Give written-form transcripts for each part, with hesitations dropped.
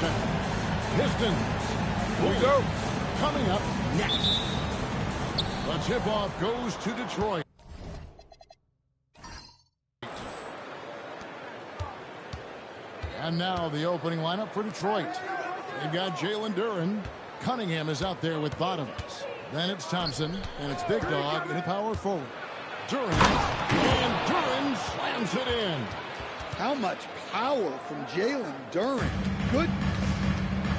center. Pistons will go. Coming up next. The tip-off goes to Detroit. And now the opening lineup for Detroit. They've got Jalen Duren. Cunningham is out there with Bottoms. Then it's Thompson, and it's Big Dog in a power forward. Duren, and Duren slams it in. How much power from Jalen Duren. Good.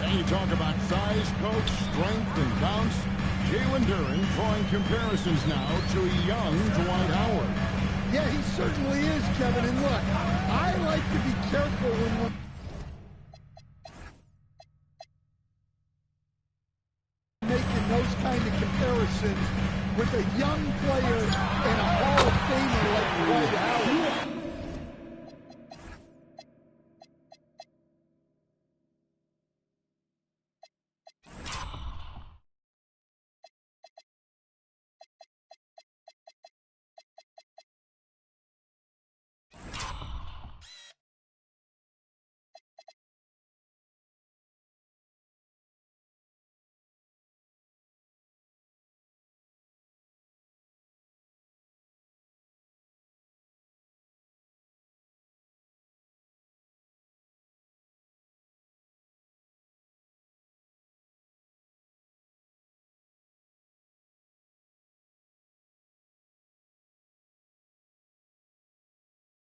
And you talk about size, coach, strength, and bounce. Jalen Duren drawing comparisons now to a young Dwight Howard. Yeah, he certainly is, Kevin. And look, I like to be careful when making those kind of comparisons with a young player and a Hall of Famer like Dwight Howard.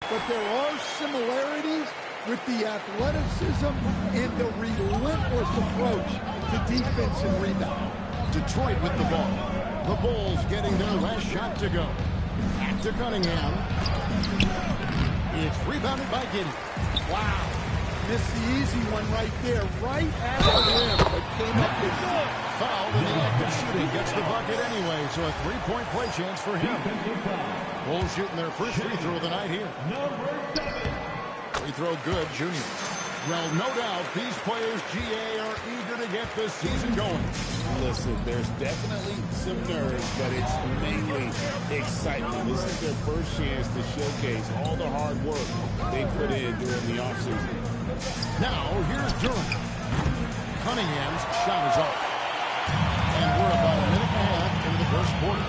But there are similarities with the athleticism and the relentless approach to defense and rebound. Detroit with the ball. The Bulls getting their last shot to go. Back to Cunningham. It's rebounded by Giddey. Wow. Missed the easy one right there, right at the rim, but came up with fouled in the act of shooting. Gets the bucket anyway, so a three-point play chance for him. Bulls shooting their first free throw of the night here. Free throw good, Junior. Well, no doubt these players, GA, are eager to get the season going. Listen, there's definitely some nerves, but it's mainly excitement. This is their first chance to showcase all the hard work they put in during the offseason. Now, here's Duren. Cunningham's shot is off. And we're about a minute and a half into the first quarter.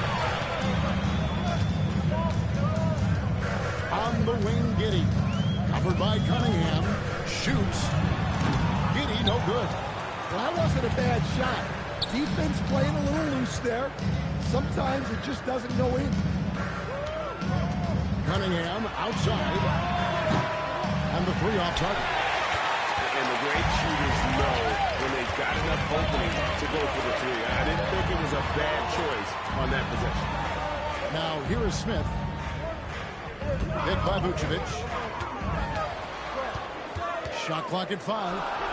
On the wing, Giddey. Covered by Cunningham. Shoots. Giddey, no good. Well, that wasn't a bad shot. Defense playing a little loose there. Sometimes it just doesn't go in. Cunningham outside. And the three off target. And the great shooters know when they've got enough opening to go for the three. I didn't think it was a bad choice on that possession. Now, here is Smith. Hit by Vucevic. Shot clock at 5.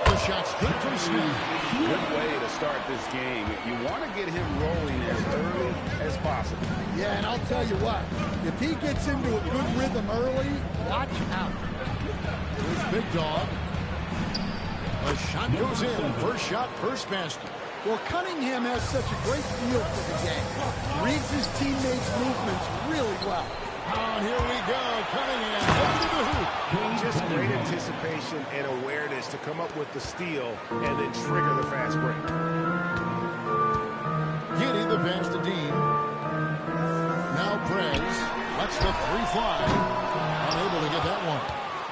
The shot's good from Smith. Good way to start this game. You want to get him rolling as early as possible. Yeah, and I'll tell you what. If he gets into a good rhythm early, watch out. Here's Big Dog. The shot goes in. First shot, first basket. Well, Cunningham has such a great feel for the game. Reads his teammates' movements really well. And here we go. Cunningham into the hoop. Just great anticipation and awareness to come up with the steal and then trigger the fast break. Giddey the pass to Dean. Now Prez lets the three fly. Unable to get that one.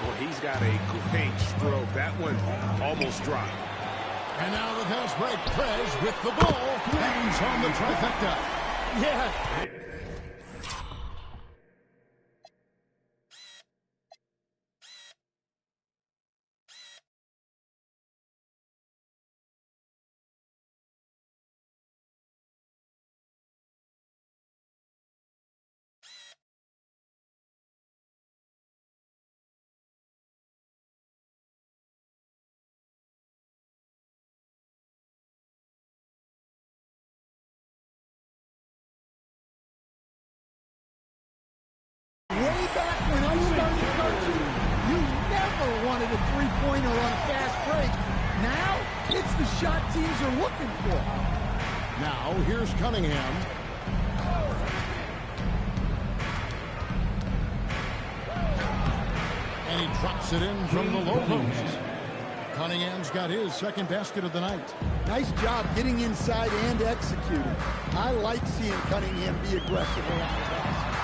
Well, he's got a great stroke. That one almost dropped. And now the fast break. Prez with the ball. Bangs on the trifecta. Yeah. Way back when I started coaching, you never wanted a three-pointer on a fast break. Now, it's the shot teams are looking for. Now, here's Cunningham. And he drops it in from the low post. Cunningham's got his second basket of the night. Nice job getting inside and executing. I like seeing Cunningham be aggressive around the basket.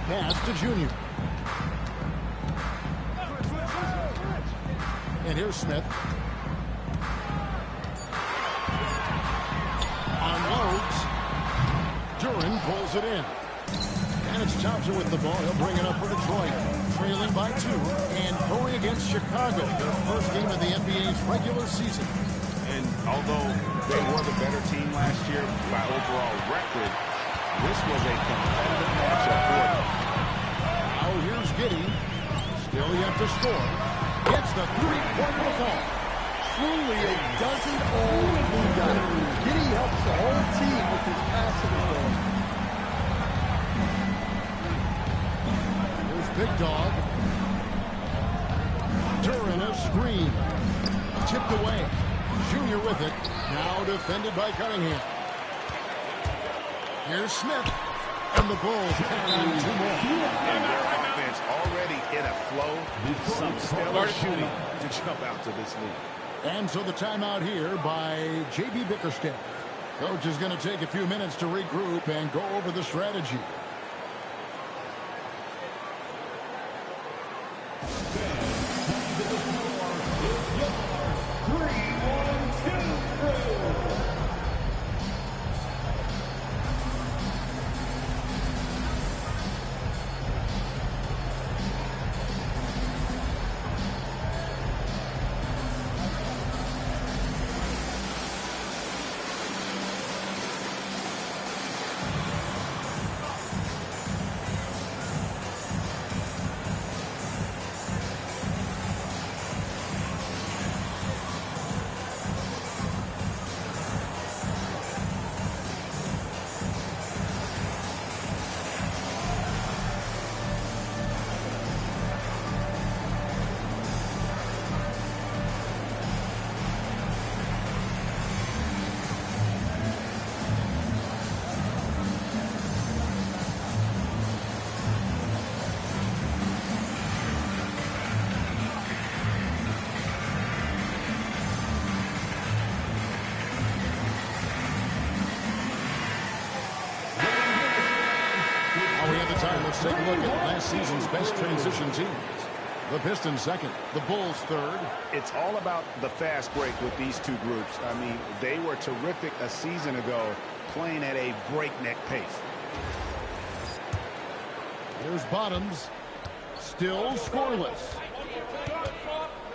Pass to Junior. And here's Smith. Unloads. Duran pulls it in. And it's Thompson with the ball. He'll bring it up for Detroit. Trailing by 2 and going against Chicago, their first game of the NBA's regular season. And although they were the better team last year by overall record, this was a competitive matchup for them. Now here's Giddey. Still yet to score. Gets the three-pointer to fall. Truly a doesn't-all blue guy. Giddey helps the whole team with his passing ability. Big dog. Duran a screen. Tipped away. Junior with it. Now defended by Cunningham. Here's Smith. And the Bulls tack on 2 more. And their offense already in a flow. Some stellar shooting to jump out to this lead. And so the timeout here by J.B. Bickerstaff. Coach is going to take a few minutes to regroup and go over the strategy. Let's take a look at last season's best transition teams. The Pistons second, the Bulls third. It's all about the fast break with these two groups. I mean, they were terrific a season ago, playing at a breakneck pace. Here's Bottoms, still scoreless.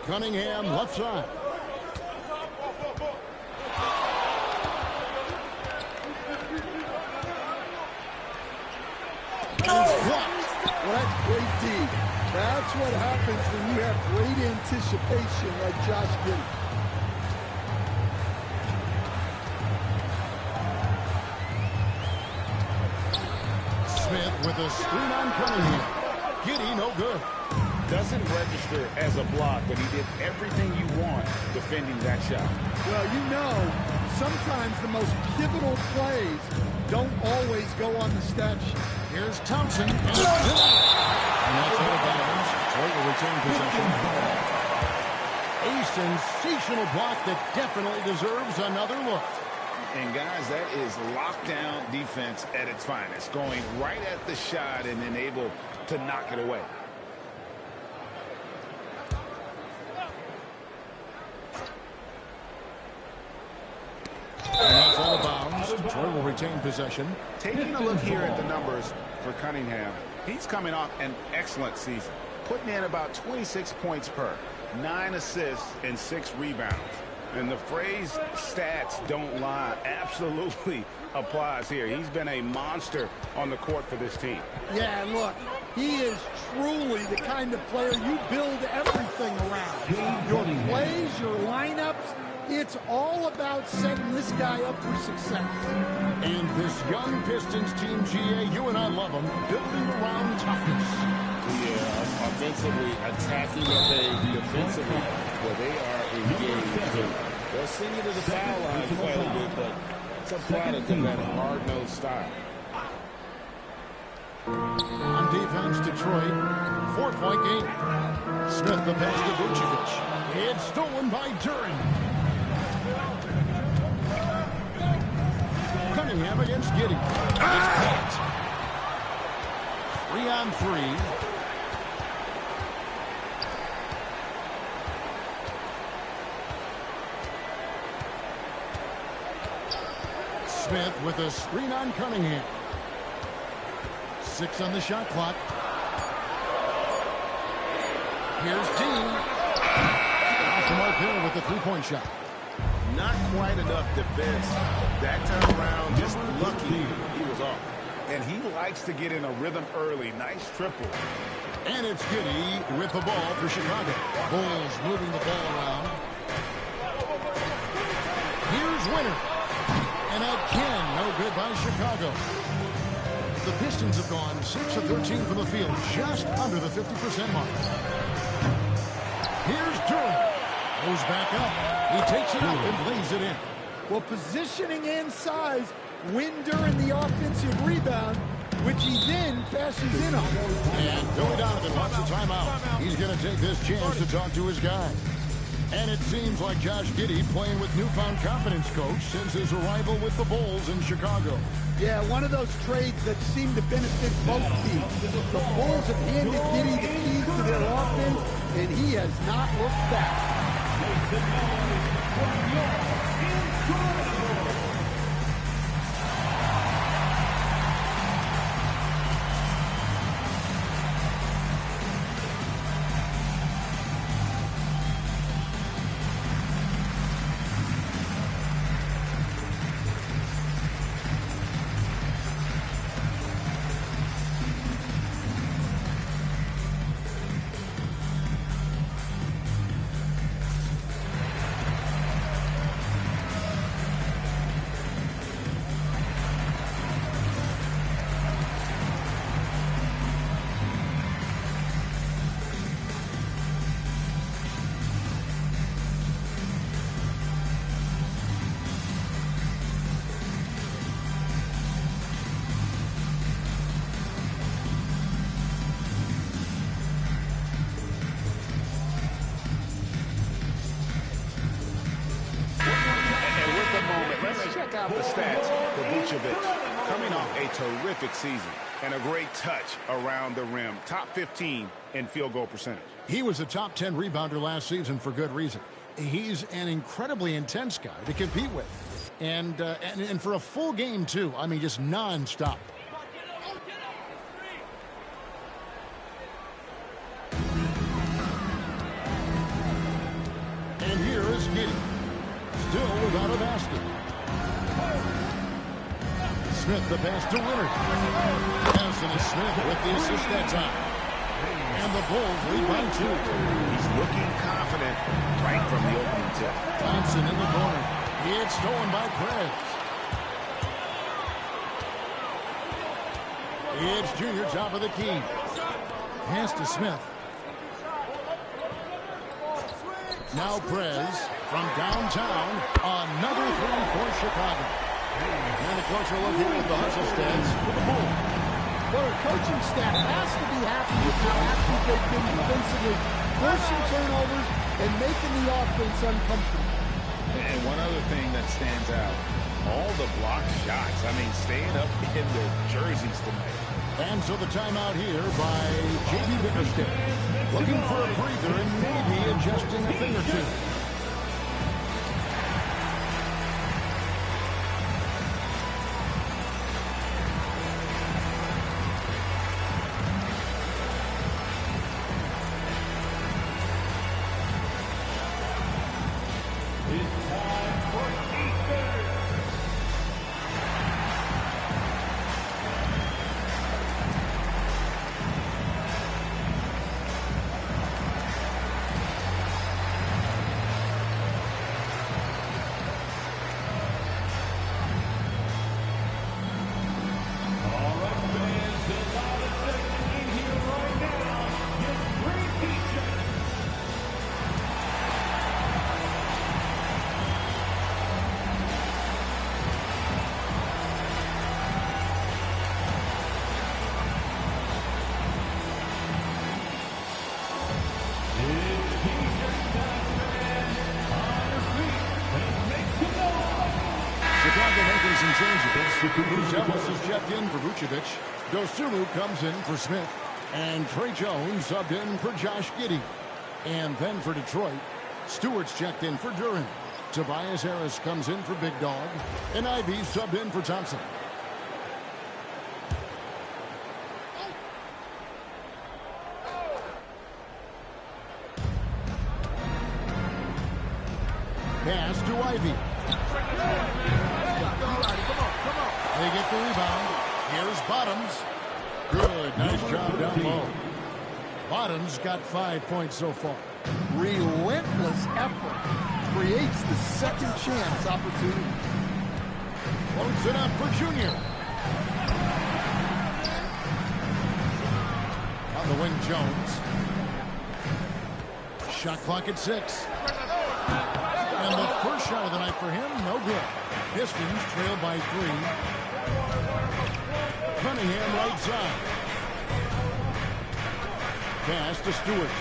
Cunningham left side. Well, that's great D. That's what happens when you have great anticipation like Josh Giddey. Smith with a screen on Cunningham. Giddey, no good. Doesn't register as a block, but he did everything you want defending that shot. Well, you know, sometimes the most pivotal plays don't always go on the stat sheet. Here's Thompson. And it's good. And that's out of bounds. Detroit will return possession. A sensational block that definitely deserves another look. And, guys, that is lockdown defense at its finest. Going right at the shot and then able to knock it away. And that's out of bounds. Detroit will retain possession. Taking a look here at the numbers for Cunningham, he's coming off an excellent season, putting in about 26 points per, 9 assists, and 6 rebounds. And the phrase stats don't lie absolutely applies here. He's been a monster on the court for this team. Yeah, look, he is truly the kind of player you build everything around. Your plays, your lineups, it's all about setting this guy up for success. And this young Pistons team, GA, you and I love them, building around toughness. Yeah, offensively attacking the page, defensively where they are engaged. They'll send you to the foul line quite a bit, but it's a product of that hard-nosed style. On defense, Detroit, 4-point game. Smith the pass to Vucevic. It's stolen by Duren. Cunningham against Giddey. It's blocked. 3-on-3. Smith with a screen on Cunningham. 6 on the shot clock. Here's Dean. Off the mark here with the three-point shot. Not quite enough defense. That time around, just lucky he was off. And he likes to get in a rhythm early. Nice triple. And it's Giddey with the ball for Chicago. Bulls moving the ball around. Here's Winter. And again, no good by Chicago. The Pistons have gone 6 of 13 from the field, just under the 50% mark. Here's Duren. Goes back up. He takes it up and lays it in. Well, positioning and size win during the offensive rebound, which he then passes in on. And Billy Donovan wants a timeout. He's going to take this chance to talk to his guy. And it seems like Josh Giddey playing with newfound confidence, Coach, since his arrival with the Bulls in Chicago. Yeah, one of those trades that seem to benefit both teams. The Bulls have handed Giddey the keys to their offense, and he has not looked back. Check out the stats for Vucevic. Coming off a terrific season and a great touch around the rim. Top 15 in field goal percentage. He was a top 10 rebounder last season for good reason. He's an incredibly intense guy to compete with. And for a full game, too. I mean, just nonstop. And here is Giddey. Still without a basket. Smith the pass to Winter. Johnson and Smith with the assist that time. And the Bulls lead by 2. He's looking confident right from the opening tip. Thompson in the corner. It's stolen by Perez. It's Junior top of the key. Pass to Smith. Now Perez from downtown. Another 3 for Chicago. And a closer look here at the hustle stats for the Bulls. Well, our coaching staff has to be happy with how active they've been defensively, forcing turnovers and making the offense uncomfortable. And one other thing that stands out, all the block shots. I mean, staying up in their jerseys tonight. And so the timeout here by J.B. Bickerstaff. Looking for a breather and maybe adjusting a thing or two. Ellis is checked in for Vucevic. Dosunmu comes in for Smith. And Trey Jones subbed in for Josh Giddey. And then for Detroit, Stewart's checked in for Duren. Tobias Harris comes in for Big Dog. And Ivy subbed in for Thompson. Pass to Ivy. They get the rebound. Here's Bottoms. Good. Nice job down low. Bottoms got 5 points so far. Relentless effort creates the second chance opportunity. Floats it up for Junior. On the wing, Jones. Shot clock at 6. And the first shot of the night for him, no good. Pistons trail by 3. Cunningham right side. Pass to Stewart.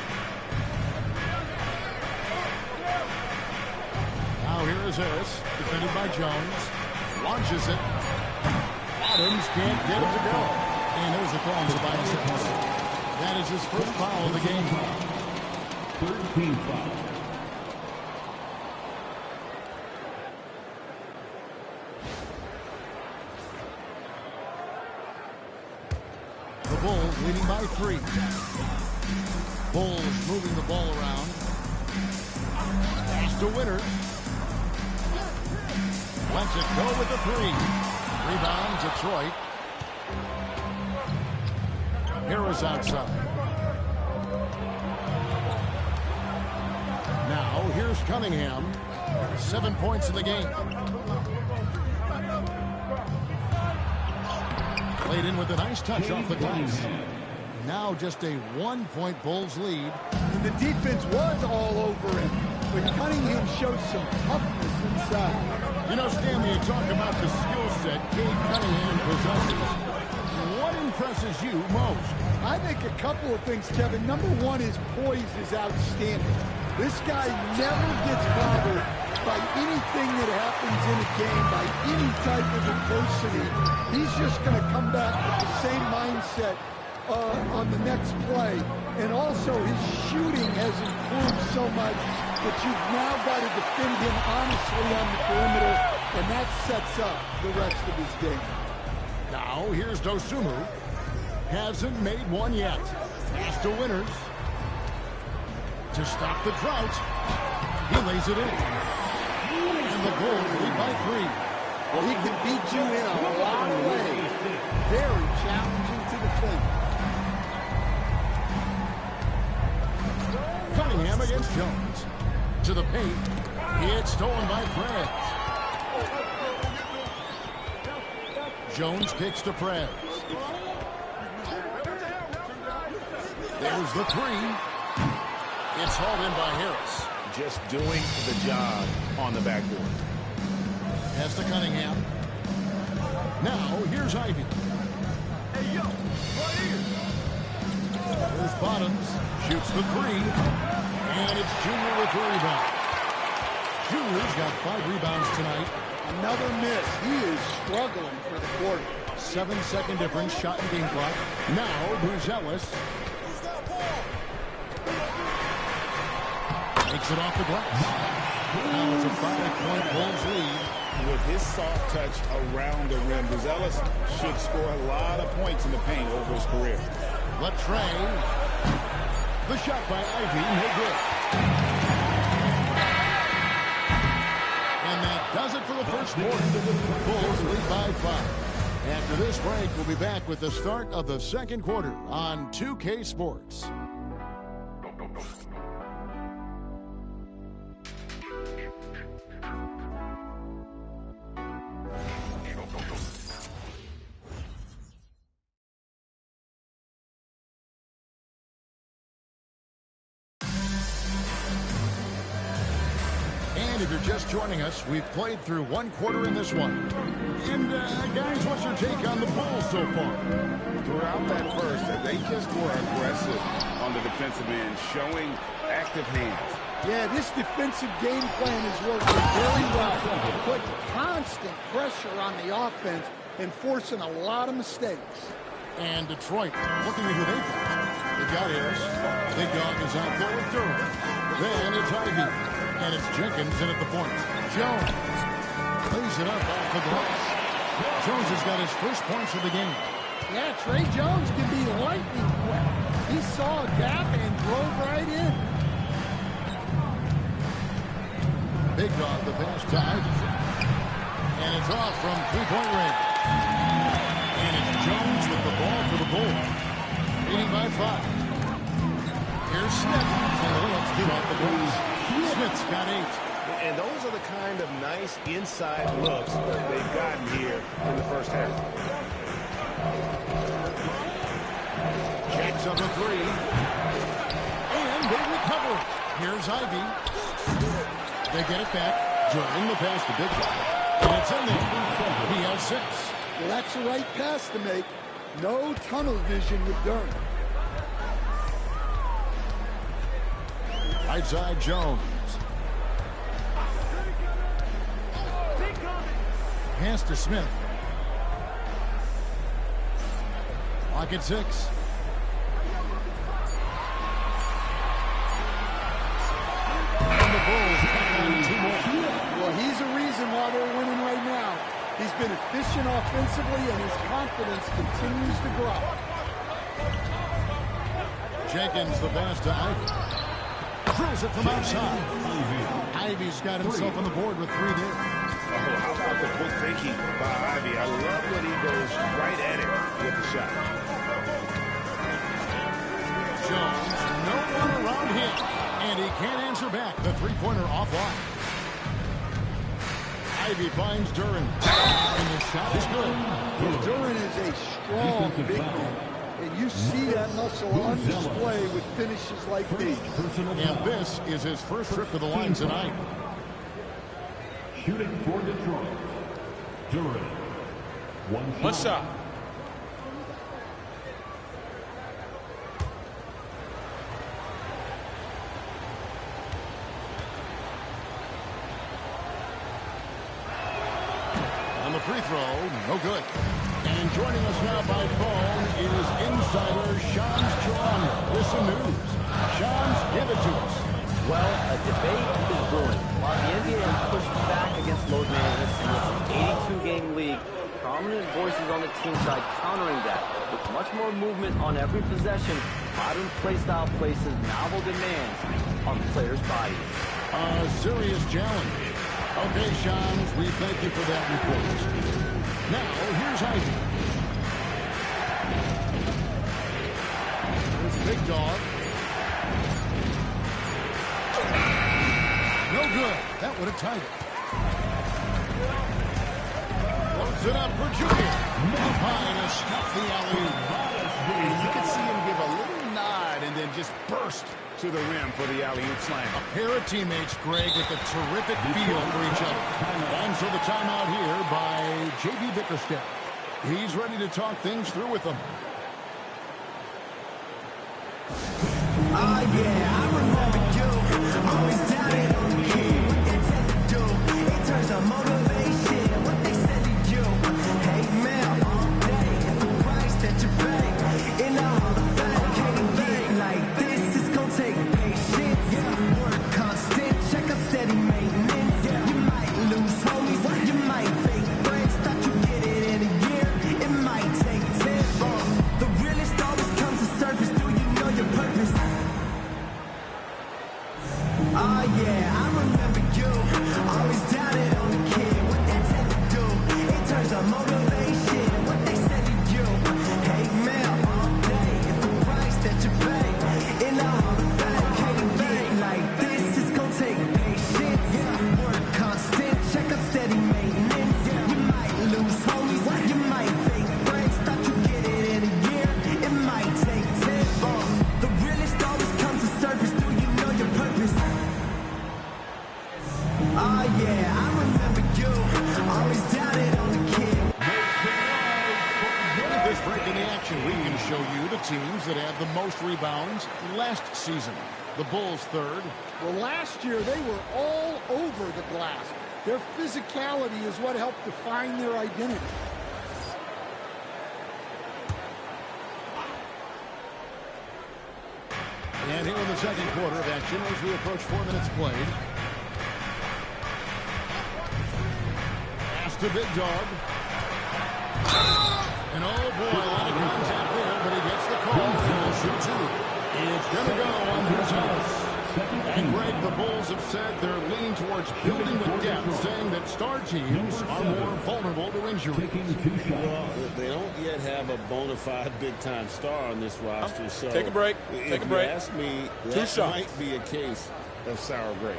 Now here is Harris, defended by Jones. Launches it. Adams can't get it to go. And there's a call on Tobias Harris. That is his first foul of the game. 13 foul. The Bulls leading by 3. Bulls moving the ball around. Pass to Winters. Lets it go with the 3. Rebound, Detroit. Harris outside. Now, here's Cunningham. 7 points in the game. Played in with a nice touch off the glass. Now just a 1-point Bulls lead. And the defense was all over him, but Cunningham showed some toughness inside. You know, Stanley, you talk about the skill set Cade Cunningham possesses. What impresses you most? I think a couple of things, Kevin. Number one, his poise is outstanding. This guy never gets bothered by anything that happens in a game, by any type of adversity. He's just going to come back with the same mindset on the next play. And also, his shooting has improved so much that you've now got to defend him honestly on the perimeter, and that sets up the rest of his game. Now, here's Dosunmu. Hasn't made one yet. Pass to Winters. To stop the drought. He lays it in. And the Bulls lead by 3. Well, he can beat you in a lot of ways. Very challenging to defend. Cunningham against Jones. To the paint. It's stolen by Prez. Jones kicks to Prez. There's the 3. It's hauled in by Harris. Just doing the job on the backboard. Pass to Cunningham. Now, here's Ivy. Here's Bottoms. Shoots the 3. And it's Junior with the rebound. Junior's got 5 rebounds tonight. Another miss. He is struggling for the quarter. 7-second difference, shot and game clock. Now, there's Ellis. Takes it off the glass. Now it's a 5-point Bulls lead. With his soft touch around the rim, Ellis should score a lot of points in the paint over his career. Latrey. The shot by Ivy, no good. And that does it for the first quarter. Bulls lead by 5. After this break, we'll be back with the start of the second quarter on 2K Sports. And if you're just joining us, we've played through 1 quarter in this one. And, guys, what's your take on the Bulls so far? Throughout that first, they just were aggressive on the defensive end, showing active hands. Yeah, this defensive game plan is working very well. Put constant pressure on the offense and forcing a lot of mistakes. And Detroit looking at who they've got. They've got Harris. Big Dog is out there with Durham. Then it's Ivy. And it's Jenkins in at the point. Jones lays it up off the glass. Jones has got his first points of the game. Yeah, Trey Jones can be lightning quick. He saw a gap and drove right in. Big Dog, the pass to Ivy. And it's off from three-point range. And it's Jones with the ball for the Bulls. Leading by 5. Here's Smith. And the layup's good off the glass. Smith's got 8. And those are the kind of nice inside looks that they've gotten here in the first half. Jacks on the 3. And they recover it. Here's Ivy. They get it back. Jordan the pass to Big Dog. And it's in there. He has 6. Well, that's the right pass to make. No tunnel vision with Durham. Right side, Jones. Pass to Smith. Clock at 6. And the Bulls back on 2 more. Well, he's a reason why they're winning right now. He's been efficient offensively, and his confidence continues to grow. Jenkins the pass to Ivy. Throws it from outside. Ivy's got himself on the board with 3 there. Oh, how about the quick thinking by Ivy? I love when he goes right at it with the shot. Jones, no one around him. And he can't answer back. The three-pointer offline. Ivy finds Duran. And the shot is good. Duran is a strong big man. And you see that muscle on display with finishes like these. And this is his first trip to the line tonight. Shooting for Detroit, Durham. One shot. On the free throw, no good. And joining us now by phone is insider Shams Charania with some news. Shams, give it to us. Well, a debate is brewing. While the NBA has pushed back against load management in its 82-game league, prominent voices on the team side countering that. With much more movement on every possession, modern playstyle places novel demands on players' bodies. A serious challenge. Okay, Shams, we thank you for that report. Now, here's Ivy. Here's Big Dog. No good. That would have tied it. Floats it up for Junior. Up high to stuff the alley. And you can see him give a little nod and then just burst to the rim for the alley-oop slam. A pair of teammates, Greg, with a terrific feel for each other. And so the timeout here by J.B. Bickerstaff. He's ready to talk things through with them. Oh yeah, I remember you. Always doubted on the kid. What they tell you do? In terms of motivation, what they said to you. Hey man, all day, the price that you pay. In the Hall of Fame, can't get like this. It's gonna take patience. Work constant, check up steady maintenance. You might lose homies, you might fake friends. Thought you get it in a year, it might take 10. The realest always comes to surface. Do you know your purpose? Oh yeah, I remember you. Always doubted on the kid. What they tell you do? In terms of motivation, what they said to you. Hey man, all day, it's the price that you pay. In the Hall of Fame, can't get like this. It's gonna take patience. Work constant, check up steady maintenance. You might lose homies, you might fake friends. Thought you get it in a year, it might take 10. The realest always comes to surface. Do you know your purpose? Oh yeah, I remember you. Always doubted on the kid. At this break in the action, we can show you the teams that had the most rebounds last season. The Bulls third. Well, last year they were all over the glass. Their physicality is what helped define their identity. here in the second quarter of action as we approach 4 minutes played. Pass to Big Dog. And oh boy, a lot of contact there, but he gets the call. He'll shoot two. It's going to go on Buzelis. And Greg, the Bulls have said they're leaning towards building with depth, saying that star teams are more vulnerable to injury. Well, they don't yet have a bona fide big-time star on this roster. So take a break. Take a break. If you ask me, that might be a case of sour grapes.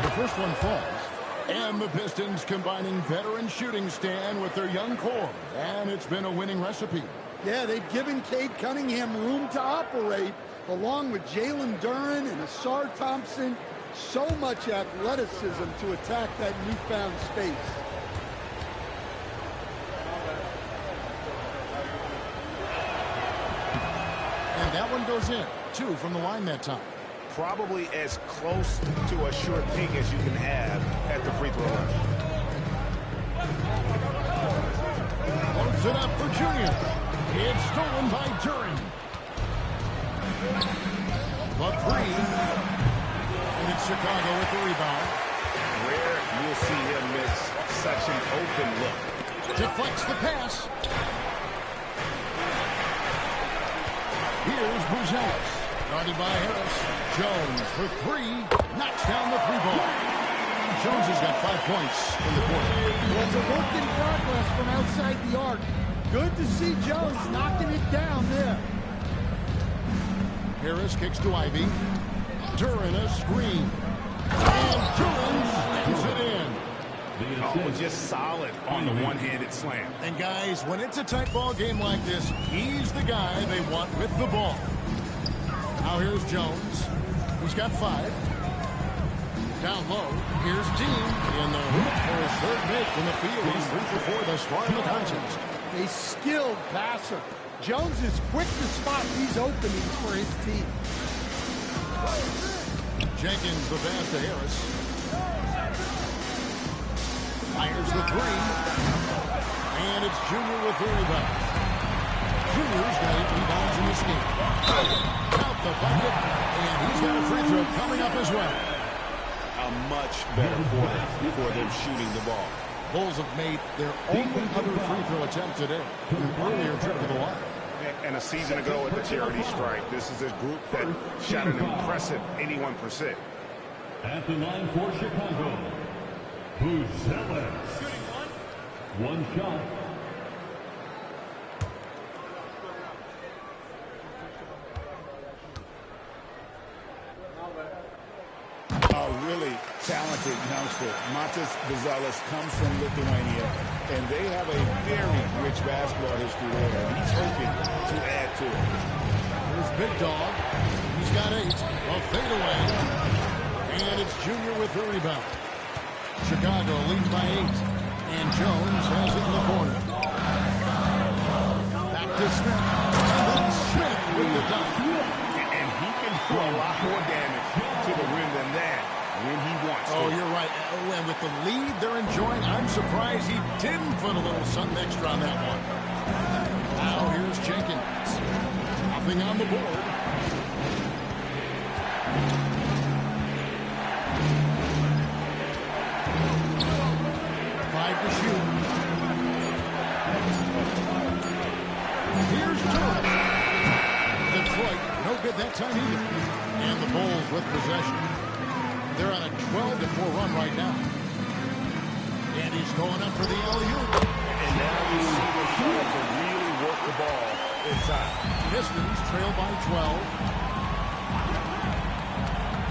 The first one falls. And the Pistons combining veteran shooting stand with their young core. And it's been a winning recipe. Yeah, they've given Cade Cunningham room to operate, along with Jalen Duren and Asar Thompson. So much athleticism to attack that newfound space. And that one goes in. 2 from the line that time. Probably as close to a sure thing as you can have at the free throw line. Loads it up for Junior. It's stolen by Duren. The 3. And it's Chicago with the rebound. Rare you'll see him miss such an open look. Deflects the pass. Here's Buzelis. Guarded by Harris. Jones for 3. Knocks down the 3-ball. Jones has got 5 points in the quarter. Well, it's a work in progress from outside the arc. Good to see Jones knocking it down there. Harris kicks to Ivy. Duren a screen. And Duren slams it in. Oh, just solid on the one-handed slam. And guys, when it's a tight ball game like this, he's the guy they want with the ball. Now here's Jones. He's got 5. Down low. Here's Dean in the hoop for his third make from the field. He's 3 for 4 thus far in the contest. A skilled passer. Jones is quick to spot these openings for his team. Jenkins the pass to Harris. Fires the 3. And it's Junior with the rebound. Junior's got 8 rebounds in this game. Out the bucket, and he's got a free throw coming up as well. A much better quarter for them shooting the ball. Bulls have made their only other free throw attempt today. An earlier trip to the line. And a season ago at the charity strike, this is a group that shot an impressive 81%. At the line for Chicago, Buzelis. One shot. A really talented youngster. Matas Buzelis comes from Lithuania, and they have a very rich basketball history there, and he's hoping to add to it. Here's Big Dog. He's got 8. A fadeaway. And it's Junior with the rebound. Chicago leads by 8. And Jones has it in the corner. Back to Smith. And then Smith with the dunk. And he can do a lot more damage to the rim than that when he wants to. Oh, you're right. Oh, and with the lead they're enjoying, I'm surprised he didn't put a little something extra on that one. Now here's Jenkins. Nothing on the board. Five to shoot. Here's Duren. Detroit, no good that time either. And the Bulls with possession. They're on a 12-4 run right now. And he's going up for the alley-oop. And now you see the starting to really work the ball inside. Pistons trail by 12.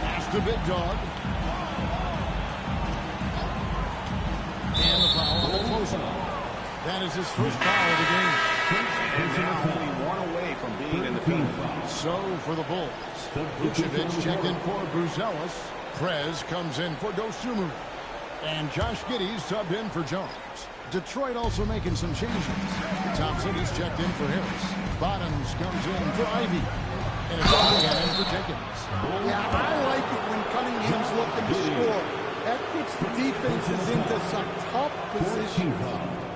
Pass to Big Dog. And the foul on the closer. That is his first foul of the game. And now only 1 away from being in the field. So for the Bulls, Vucevic checked in for Buzelis. Prez comes in for Dosunmu. And Josh Giddey's subbed in for Jones. Detroit also making some changes. Thompson, he's checked in for Harris. Bottoms comes in for Ivy. And it's Cunningham in for Jenkins. Yeah, I like it when Cunningham's looking to score. That puts the defenses into some tough positions.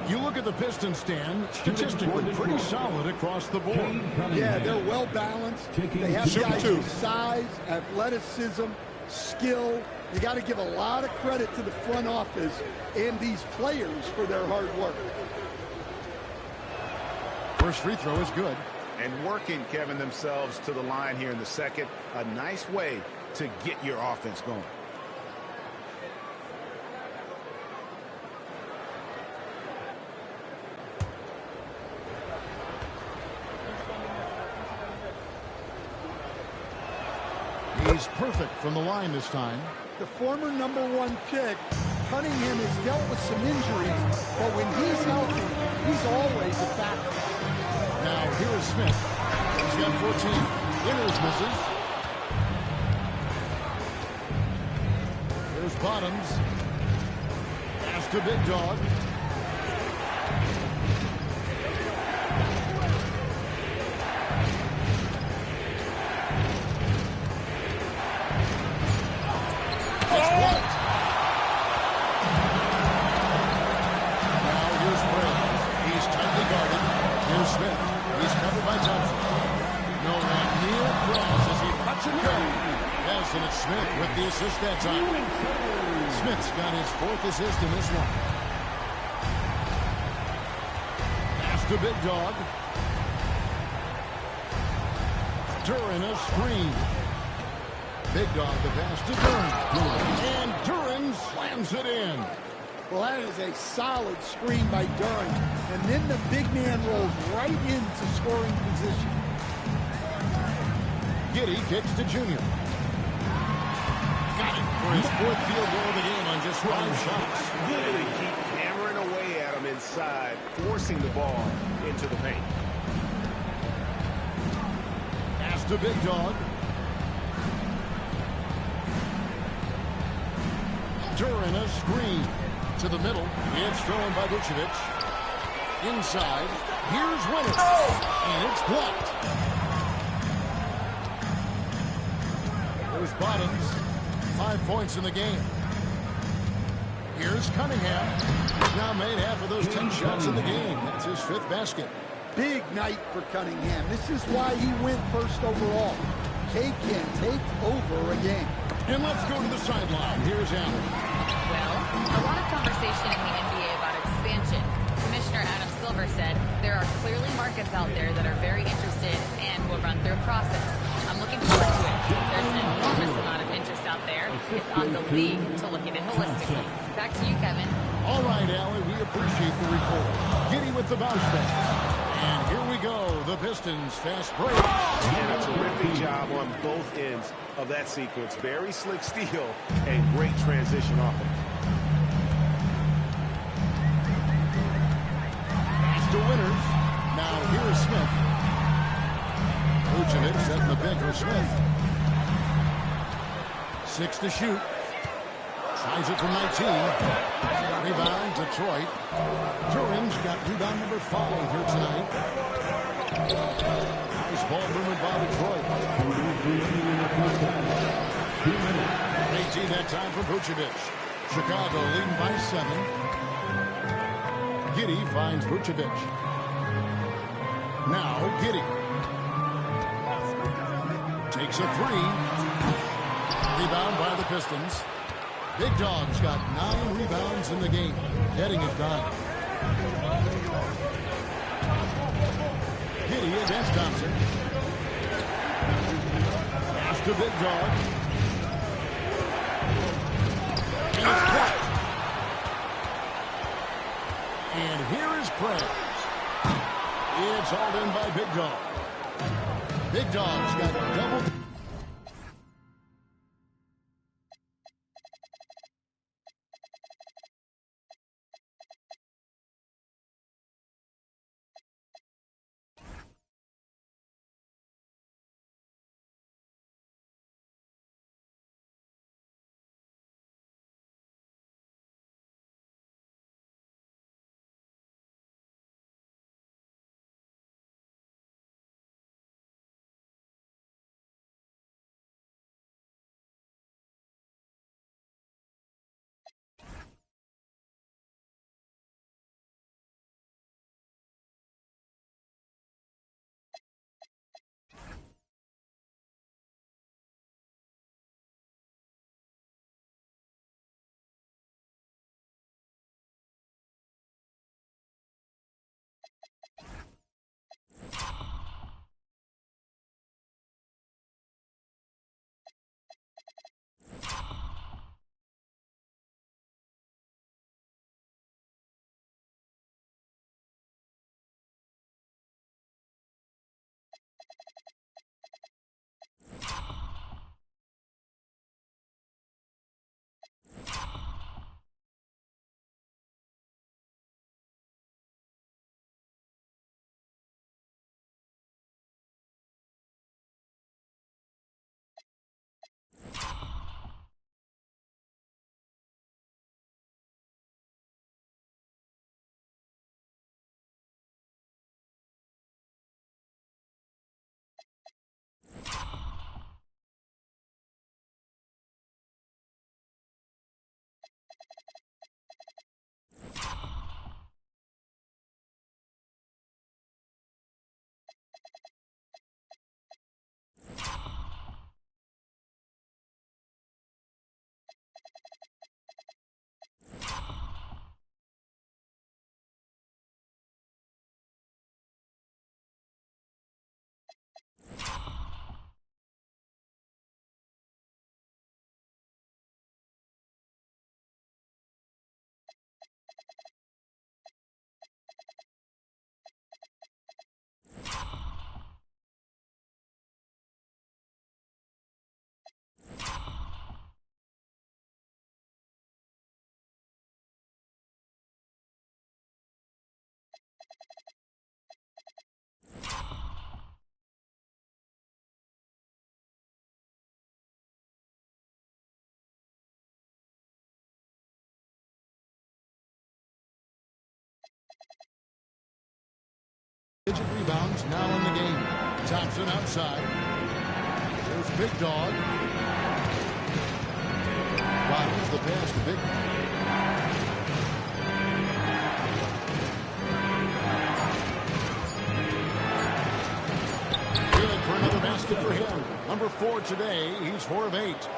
You look at the Pistons stand, statistically pretty solid across the board. Yeah, they're well balanced. They have guys with size, athleticism, skill. You got to give a lot of credit to the front office and these players for their hard work. First free throw is good. And working, Kevin, themselves to the line here in the second. A nice way to get your offense going. He's perfect from the line this time. The former #1 pick, Cunningham has dealt with some injuries, but when he's healthy, he's always a factor. Now here is Smith. He's got 14. Winters misses. Here's Bottoms. Pass to Big Dog. And it's Smith with the assist that time. Smith's got his 4th assist in this one. Pass to Big Dog. Duran a screen. Big Dog the pass to Duran. And Duran slams it in. Well, that is a solid screen by Duran. And then the big man rolls right into scoring position. Giddey kicks to Junior. Got it for his 4th field goal of the game on just 5 shots. They keep hammering away at him inside, forcing the ball into the paint. Pass to Big Dog. Duran a screen to the middle. It's thrown by Vucevic. Inside. Here's Winters. And it's blocked. There's Bottoms. 5 points in the game. Here's Cunningham. He's now made half of those 10 shots in the game. That's his 5th basket. Big night for Cunningham. This is why he went first overall. K can take over a game. And let's go to the sideline. Here's Allen. Well, a lot of conversation in the NBA about expansion. Commissioner Adam Silver said there are clearly markets out there that are very interested and will run through a process. I'm looking forward to it. There's an enormous amount of interest out there. It's on the league to look at it holistically. Back to you, Kevin. All right, Allie, we appreciate the report. Giddey with the bounce back. And here we go, the Pistons fast break. And a terrific job on both ends of that sequence. Very slick steal and great transition offense. Pass to Winters. Now here is Smith. Vucevic setting the pick for Smith. 6 to shoot. Tries it from 19. Rebound, Detroit. Duran's got rebound number 5 here tonight. Nice ball movement by Detroit. 18 that time for Vucevic. Chicago leading by 7. Giddey finds Vucevic. Now Giddey. Takes a 3. Rebound by the Pistons. Big Dog's got 9 rebounds in the game. Getting it done. Giddey against Thompson. Pass to Big Dog. And it's blocked. And here is Prez. It's hauled in by Big Dog. Big Dog's got double. Rebounds now in the game. Thompson outside. There's Big Dog. Bottoms the pass to Big Dog. Good for another basket for him. Number 4 today. He's 4 of 8.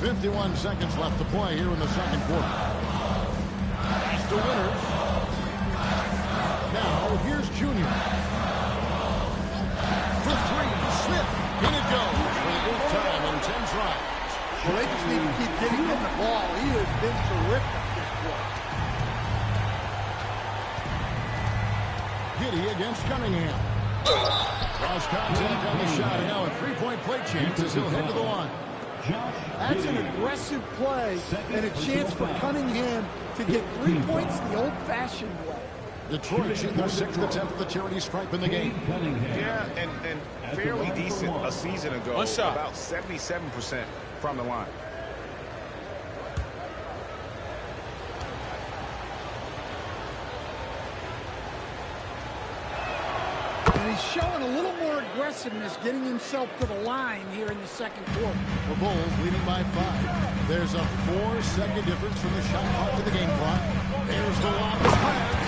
51 seconds left to play here in the second quarter. Pass to Winters. Now here's Junior. For 3, Smith. In it goes for the 8th time in 10 tries. Well, they just need to keep getting him the ball. He has been terrific this quarter. Giddey against Cunningham. Cross contact on the shot, and now a 3-point play chance as he'll head to the line. That's an aggressive play and a chance for Cunningham to get 3 points the old-fashioned way. Detroit shooting their 6th attempt at the charity stripe in the game. Yeah, and fairly decent a season ago. About 77% from the line. And he's showing a little more aggressiveness, getting himself to the line here in the second quarter. The Bulls leading by 5. There's a 4-second difference from the shot clock to the game clock. There's the lob pass.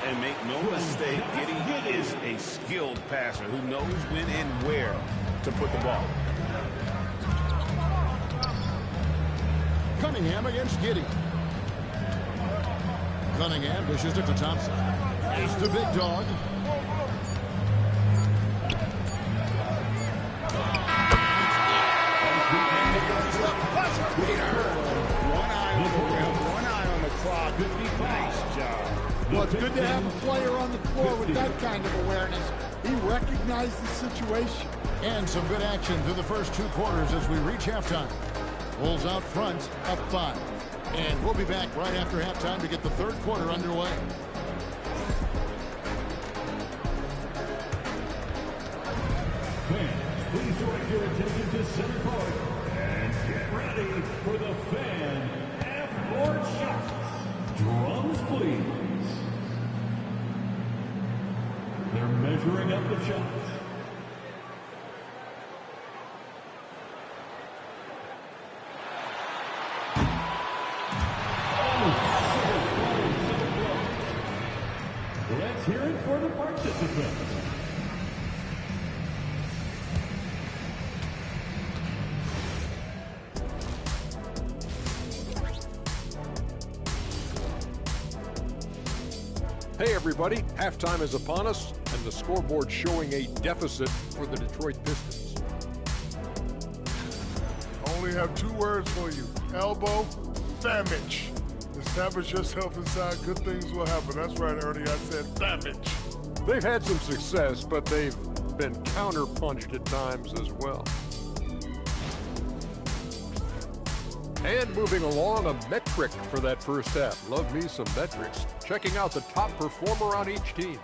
And make no mistake, Giddey is a skilled passer who knows when and where to put the ball. Cunningham against Giddey. Cunningham dishes it to Thompson. It's the Big Dog. One eye on the clock. Nice job. Well, it's good to have a player on the floor with that kind of awareness. He recognized the situation. And some good action through the first 2 quarters as we reach halftime. Bulls out front, up 5. And we'll be back right after halftime to get the third quarter underway. Fans, please direct your attention to center court and get ready for the fan half-court shots. Drums, please. They're measuring up the shots. Let's hear it for the participants. Hey everybody, halftime is upon us and the scoreboard showing a deficit for the Detroit Pistons. Only have 2 words for you. Elbow, damage. Establish yourself inside, good things will happen. That's right, Ernie, I said damage. They've had some success, but they've been counter-punched at times as well. And moving along, a metric for that first half. Love me some metrics. Checking out the top performer on each team.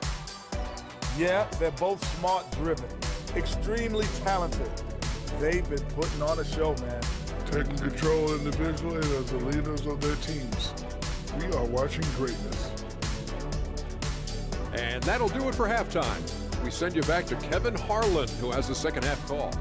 Yeah, they're both smart-driven, extremely talented. They've been putting on a show, man. Taking control individually as the leaders of their teams. We are watching greatness. And that'll do it for halftime. We send you back to Kevin Harlan, who has the second half call.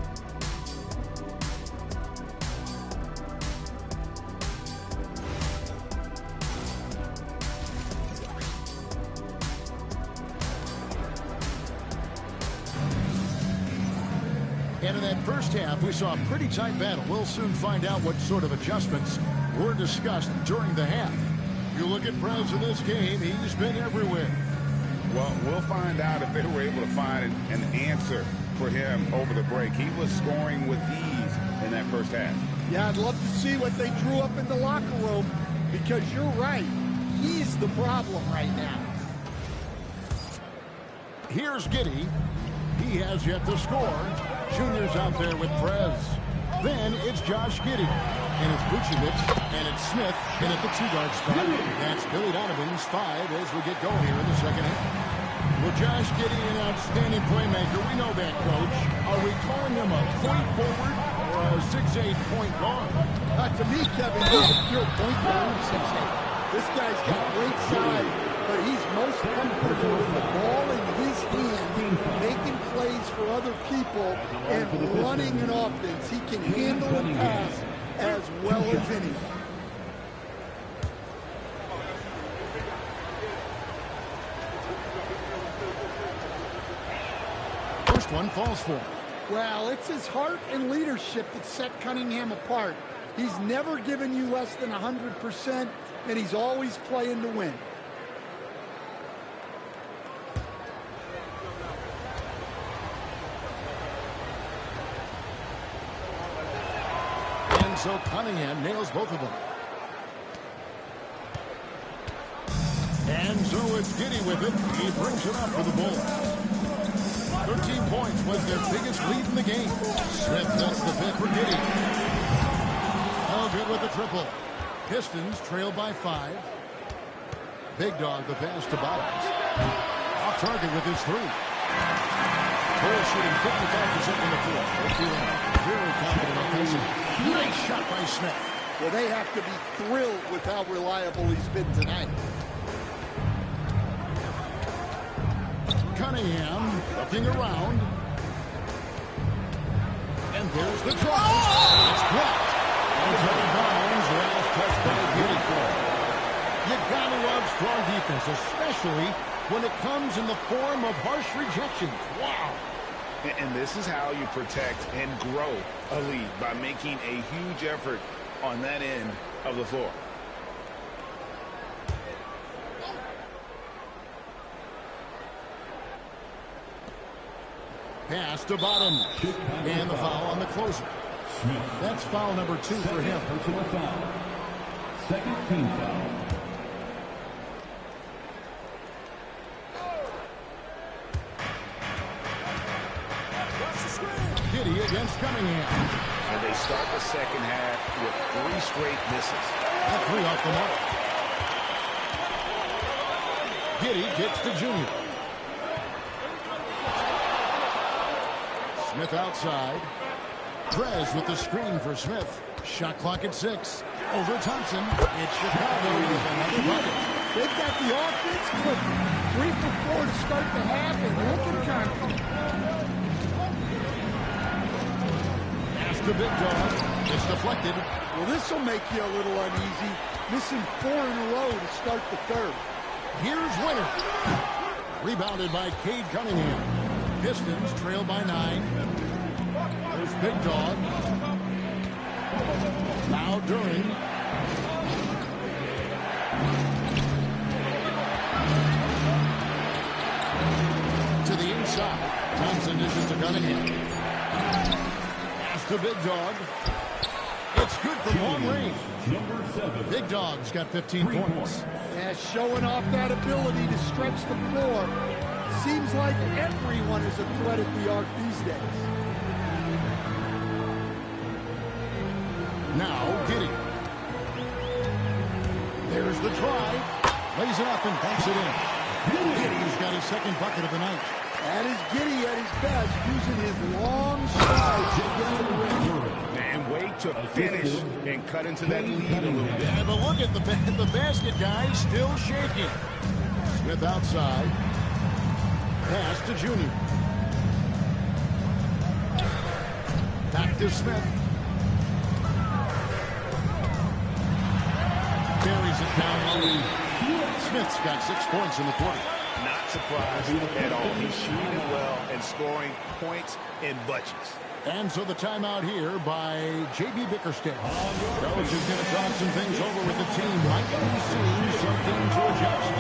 And in that first half, we saw a pretty tight battle. We'll soon find out what sort of adjustments were discussed during the half. You look at Prez in this game, he's been everywhere. Well, we'll find out if they were able to find an answer for him over the break. He was scoring with ease in that first half. Yeah, I'd love to see what they drew up in the locker room, because you're right. He's the problem right now. Here's Giddey. He has yet to score. Junior's out there with Prez. Then it's Josh Giddey. And it's Vucevic. And it's Smith. And at the 2-guard spot, that's Billy Donovan's 5 as we get going here in the second half. Well, Josh Giddey, an outstanding playmaker. We know that, Coach. Are we calling him a point forward or a 6'8" point guard? To me, Kevin, he's a pure point guard, 6'8". This guy's got great size, but he's most comfortable with the ball in his hand, making plays for other people and running an offense. He can handle a pass as well as any. First one falls for him. Well, it's his heart and leadership that set Cunningham apart. He's never given you less than 100%, and he's always playing to win. And so Cunningham nails both of them. And so it's Giddy with it. He brings it up for the Bulls. 13 points was their biggest lead in the game. Smith does the pick for Giddy. Oh, good with the triple. Pistons trail by 5. Big Dog the pass to Bottoms. Off target with his 3. Bulls shooting 55% from the floor. They're feeling very confident offensively. Nice shot by Smith. Well, they have to be thrilled with how reliable he's been tonight. Cunningham looking around. And there's the try. It's blocked. And out of bounds. Last touch by Giddy. You gotta love strong defense, especially when it comes in the form of harsh rejections. Wow. And this is how you protect and grow a lead, by making a huge effort on that end of the floor. Pass to Bottom. And the foul on the closer. That's foul number 2 for him. Personal foul. Second team foul. Giddy against Cunningham. And they start the second half with 3 straight misses. That 3 off the mark. Giddy gets to Junior. Smith outside. Trez with the screen for Smith. Shot clock at 6. Over Thompson. It's Chicago with another bucket. They've got the offense cooking. 3 for 4 to start the half, and looking confident. Pass to Big Dog. It's deflected. Well, this will make you a little uneasy. Missing 4 in a row to start the third. Here's Winner. Rebounded by Cade Cunningham. Pistons trail by 9. There's Big Dog. Now During. To the inside. Thompson dishes to Cunningham. Pass to Big Dog. It's good from long range. Big Dog's got 15 points. Yeah, showing off that ability to stretch the floor. Seems like everyone is a threat at the arc these days. Now Giddy. There's the drive. Lays it up and banks it in. Giddy's got his second bucket of the night. That is Giddy at his best, using his long strides to get to the rim. And wait to finish and cut into that lead a little bit. Yeah, but look at the basket, guys, still shaking. Smith outside. Pass to Junior. Back to Smith. Buries it down low. Smith's got 6 points in the quarter. Not surprised at all. He's shooting well and scoring points in bunches. And so the timeout here by J.B. Bickerstaff. Coach is going to talk some things over with the team. Might be seeing something to adjust.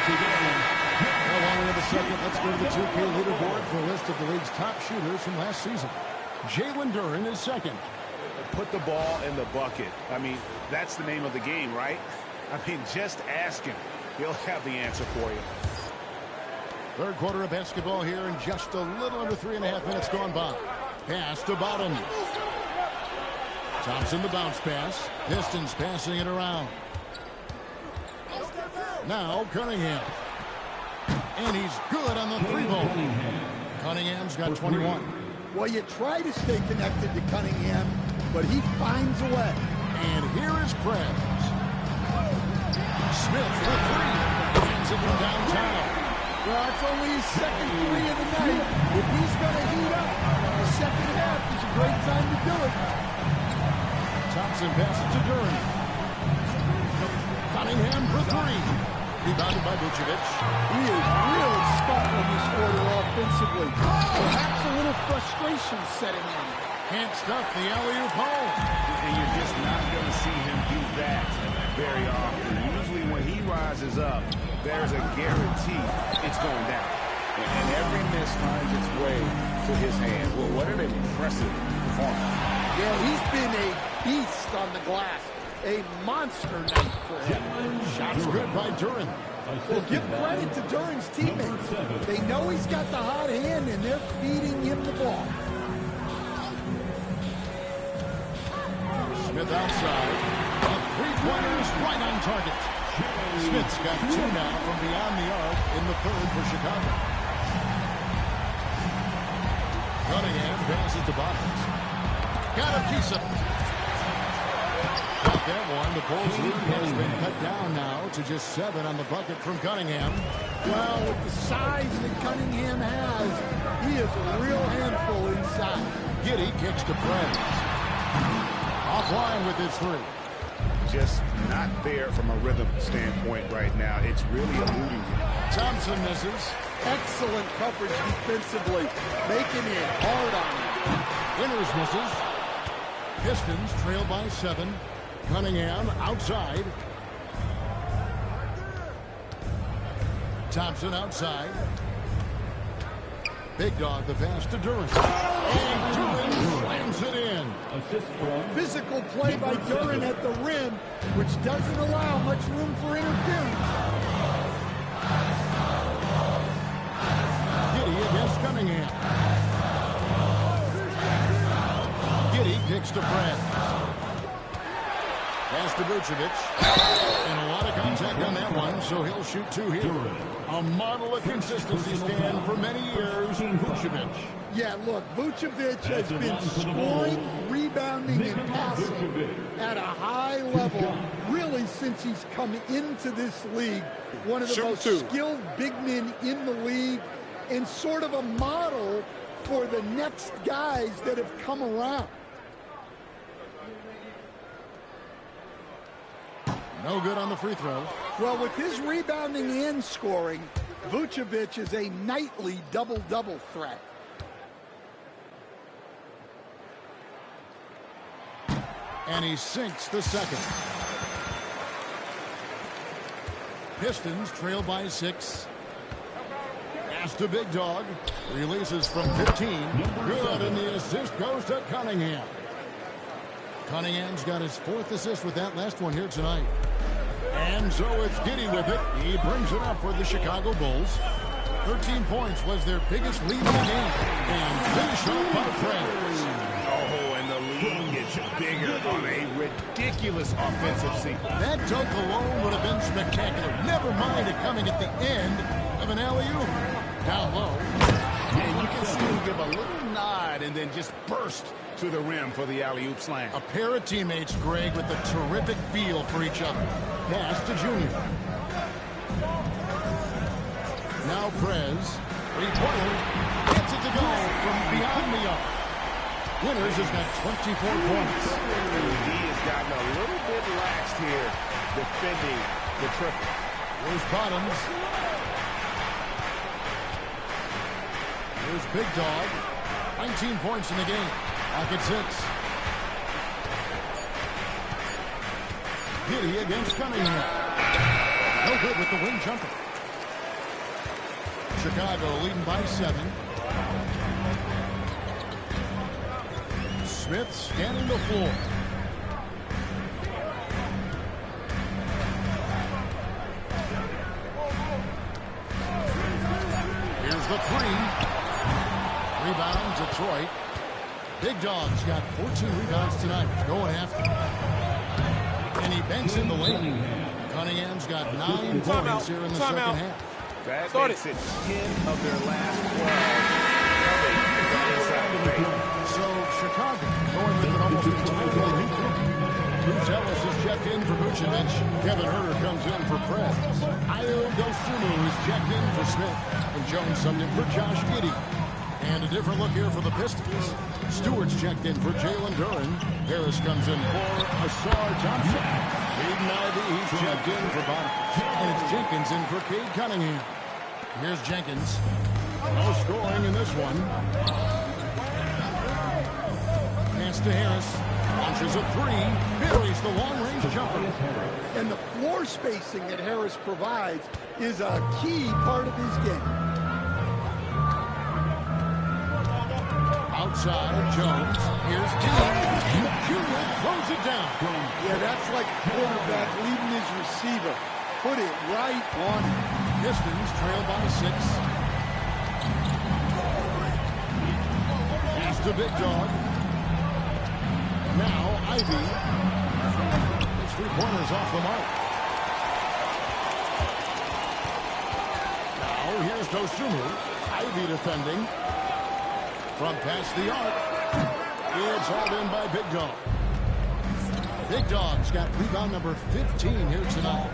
Well, while we have a second, let's go to the 2K leaderboard for a list of the league's top shooters from last season. Jalen Duren is second. Put the ball in the bucket. I mean, that's the name of the game, right? I mean, just ask him. He'll have the answer for you. Third quarter of basketball here, and just a little under 3.5 minutes gone by. Pass to Bottom. Thompson the bounce pass. Pistons passing it around. Now Cunningham. And he's good on the three-ball. Cunningham's got 21. Well, you try to stay connected to Cunningham, but he finds a way. And here is Prez. Smith for three. Hands it from downtown. Well, it's only his second three of the night. If he's going to heat up, the second half is a great time to do it. Thompson passes to Duren. Cunningham for three. Rebounded by Vucevic. He is really scuffling this quarter offensively. Perhaps a little frustration setting in. Can't stuff the alley-oop home. And you're just not going to see him do that very often. Usually when he rises up, there's a guarantee it's going down. And every miss finds its way to his hands. Well, what an impressive performance. Yeah, he's been a beast on the glass. A monster night for him. Shots good by Duren. Well, give credit to Duren's teammates. They know he's got the hot hand, and they're feeding him the ball. Smith outside. A three-pointers right on target. Smith's got two now from beyond the arc in the third for Chicago. Cunningham passes to Bottoms. Got a piece of it. Got that one. The Bulls lead has been cut down now to just 7 on the bucket from Cunningham. Well, with the size that Cunningham has, he is a real handful inside. Giddey kicks to Prez. Offline with his three. Just not there from a rhythm standpoint right now. It's really eluding him. Thompson misses. Excellent coverage defensively, making it hard on him. Winters misses. Pistons trail by 7. Cunningham outside. Thompson outside. Big dog the pass to Duren. And Duren slams it in. Physical play by Duren at the rim, which doesn't allow much room for interference. Giddey against Cunningham. Giddey kicks to Prez. Pass to Vucevic. And a lot of contact on that one, so he'll shoot 2 here. A model of consistency stand for many years, Vucevic. Yeah, look, Vucevic has been scoring, rebounding, and passing at a high level, really, since he's come into this league. One of the most skilled big men in the league, and sort of a model for the next guys that have come around. No good on the free throw. Well, with his rebounding and scoring, Vucevic is a nightly double-double threat. And he sinks the second. Pistons trail by 6. Pass to Big Dog. Releases from 15. Good, and the assist goes to Cunningham. Cunningham's got his 4th assist with that last one here tonight. And so it's Giddey with it. He brings it up for the Chicago Bulls. 13 points was their biggest lead in the game. And finish up by Prez. Oh, and the lead gets bigger on a ridiculous offensive sequence. That dunk alone would have been spectacular. Never mind it coming at the end of an alley-oop. Down low. And you can see him give a little nod and then just burst to the rim for the alley-oop slam. A pair of teammates, Greg, with a terrific feel for each other. Pass to Junior. Now Prez. Three-pointer. Gets it to go from beyond the arc. Winters has got 24 points. He has gotten a little bit laxed here defending the triple. Here's Bottoms. Here's Big Dog. 19 points in the game. Back at 6. Giddey against Cunningham. No good with the wing jumper. Chicago leading by 7. Smith scanning the floor. Here's the 3. Rebound, Detroit. Big Dog's got 14 rebounds tonight. Going after. And he banks in the lane. Cunningham's got 9 points here in the second half. That makes it 10 of their last 12. So Chicago going with an almost entirely new group. Bruce Ellis is checked in for Vucevic. Kevin Huerter comes in for Prez. Ayo Dosunmu is checked in for Smith. And Jones subbed in for Josh Giddey. And a different look here for the Pistons. Stewart's checked in for Jalen Duren. Harris comes in for Asar Johnson. Aiden Ivey, he's checked in for Bottoms. And it's Jenkins in for Cade Cunningham. Here's Jenkins. No scoring in this one. Pass to Harris. Launches a 3. Buries the long-range jumper. And the floor spacing that Harris provides is a key part of his game. Outside, Jones. Here's Dean. Junior throws it down. Yeah, that's like a quarterback leading his receiver. Put it right on him. Pistons trail by 6. Pass to Big Dog. Now, Ivy. His 3-pointers off the mark. Now, here's Dosunmu. Ivy defending. From past the arc. It's hauled in by Big Dog. Big Dog's got rebound number 15 here tonight.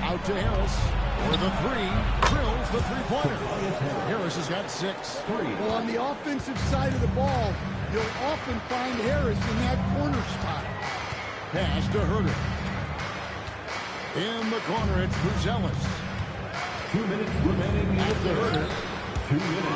Out to Harris. For the 3. Drills the 3-pointer. Harris has got 6. Well, on the offensive side of the ball, you'll often find Harris in that corner spot. Pass to Huerter. In the corner, it's Bruce Ellis. 2 minutes remaining. After Huerter. 2 minutes.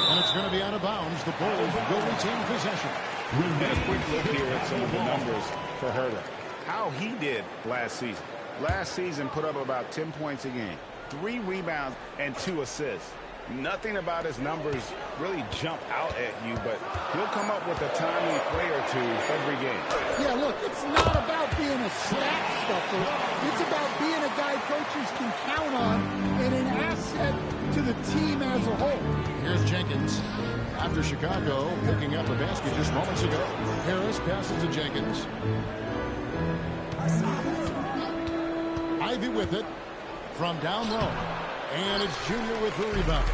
And it's going to be out of bounds. The Bulls will retain possession. And a quick look here at some of the numbers for Huerter. How he did last season. Last season put up about 10 points a game. 3 rebounds and 2 assists. Nothing about his numbers really jump out at you, but he'll come up with a timely play or 2 every game. Yeah, look, it's not about being a stat stuffer. It's about being a guy coaches can count on and an asset to the team as a whole. Here's Jenkins. After Chicago picking up a basket just moments ago. Harris passes to Jenkins. Ivy with it from down low. And it's Junior with the rebound.